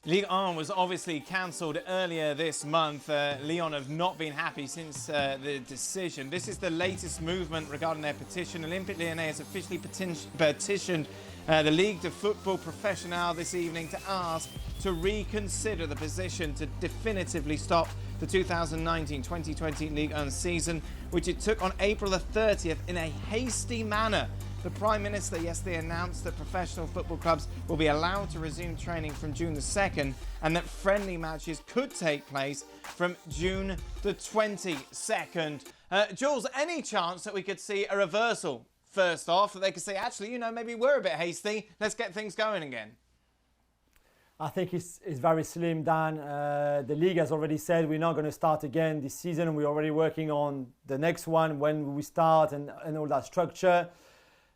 Ligue 1 was obviously cancelled earlier this month. Lyon have not been happy since the decision. This is the latest movement regarding their petition. Olympique Lyonnais has officially petitioned the Ligue de Football Professionnel this evening to ask to reconsider the position to definitively stop the 2019-2020 Ligue 1 season, which it took on April the 30th in a hasty manner. The Prime Minister yesterday announced that professional football clubs will be allowed to resume training from June the 2nd and that friendly matches could take place from June the 22nd. Jules, any chance that we could see a reversal first off, that they could say, actually, you know, maybe we're a bit hasty, let's get things going again? I think it's very slim, Dan. The league has already said we're not going to start again this season. We're already working on the next one, when we start and all that structure.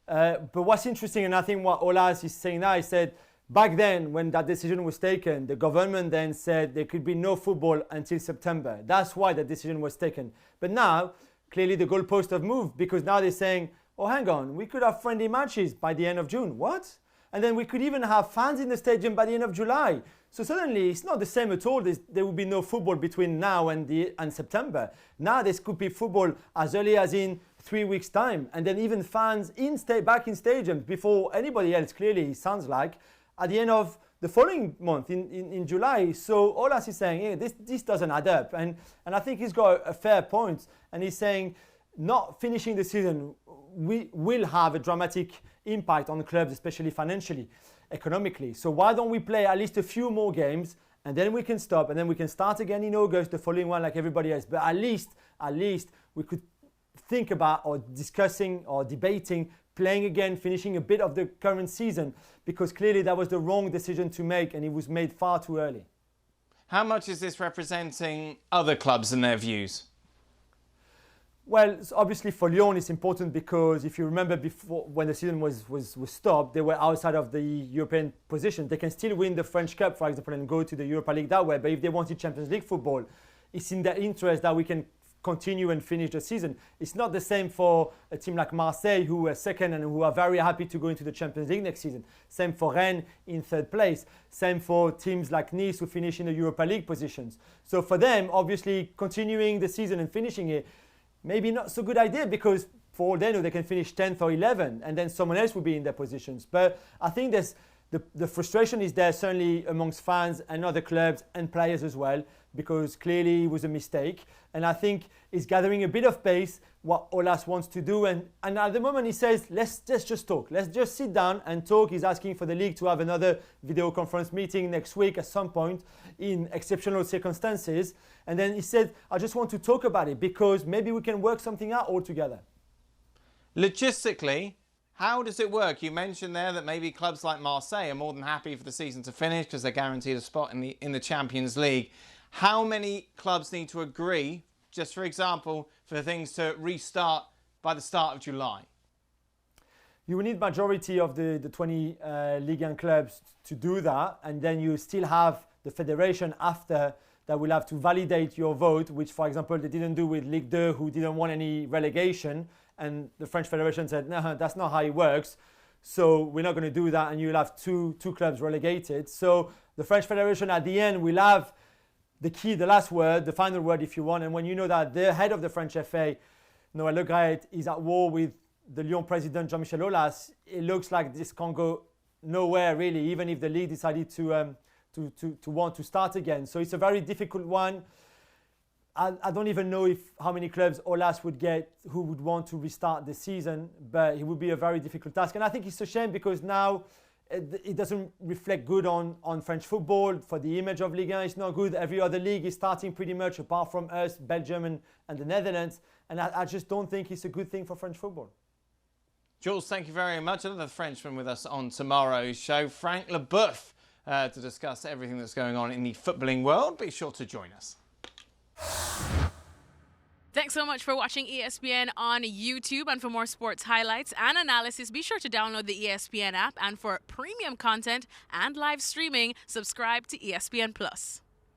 But what's interesting, and I think what Olas is saying now, he said back then when that decision was taken, the government then said there could be no football until September. That's why the decision was taken. But now, clearly the goalposts have moved, because now they're saying, oh, hang on, we could have friendly matches by the end of June. What? And then we could even have fans in the stadium by the end of July. So suddenly it's not the same at all. There will be no football between now and September. Now there could be football as early as in 3 weeks' time. And then even fans back in stadiums before anybody else, clearly, it sounds like, at the end of the following month in July. So Olas is saying, yeah, this doesn't add up. And I think he's got a fair point. And he's saying not finishing the season will have a dramatic impact on the clubs, especially financially, economically. So why don't we play at least a few more games, and then we can stop, and then we can start again in August, the following one, like everybody else. But at least we could think about or discussing or debating playing again, finishing a bit of the current season, because clearly that was the wrong decision to make, and it was made far too early. How much is this representing other clubs and their views? Well, obviously for Lyon it's important, because if you remember before, when the season was stopped, they were outside of the European position. They can still win the French Cup, for example, and go to the Europa League that way. But if they wanted Champions League football, it's in their interest that we can continue and finish the season. It's not the same for a team like Marseille, who are second and who are very happy to go into the Champions League next season. Same for Rennes in third place. Same for teams like Nice, who finish in the Europa League positions. So for them, obviously, continuing the season and finishing it, maybe not so good idea, because for all they know, they can finish 10th or 11th, and then someone else will be in their positions. But I think the frustration is there, certainly amongst fans and other clubs and players as well, because clearly it was a mistake. And I think it's gathering a bit of pace, what Olas wants to do. And at the moment he says, let's just talk. Let's just sit down and talk. He's asking for the league to have another video conference meeting next week at some point in exceptional circumstances. And then he said, I just want to talk about it, because maybe we can work something out all together. Logistically, how does it work? You mentioned there that maybe clubs like Marseille are more than happy for the season to finish because they're guaranteed a spot in the Champions League. How many clubs need to agree, just for example, for things to restart by the start of July? You will need majority of the 20 Ligue 1 clubs to do that, and then you still have the federation after that will have to validate your vote, which, for example, they didn't do with Ligue 2, who didn't want any relegation, and the French Federation said, no, that's not how it works, so we're not going to do that, and you'll have two clubs relegated. So the French Federation at the end will have the last word, the final word, if you want. And when you know that the head of the French FA, Noël Le Graët, is at war with the Lyon president, Jean-Michel Aulas, it looks like this can't go nowhere, really, even if the league decided to want to start again. So it's a very difficult one. I don't even know how many clubs Aulas would get who would want to restart the season, but it would be a very difficult task. And I think it's a shame, because now it doesn't reflect good on French football. For the image of Ligue 1, it's not good. Every other league is starting pretty much, apart from us, Belgium and the Netherlands. And I just don't think it's a good thing for French football. Jules, thank you very much. Another Frenchman with us on tomorrow's show, Frank Leboeuf, to discuss everything that's going on in the footballing world. Be sure to join us. Thanks so much for watching ESPN on YouTube. And for more sports highlights and analysis, be sure to download the ESPN app. And for premium content and live streaming, subscribe to ESPN Plus.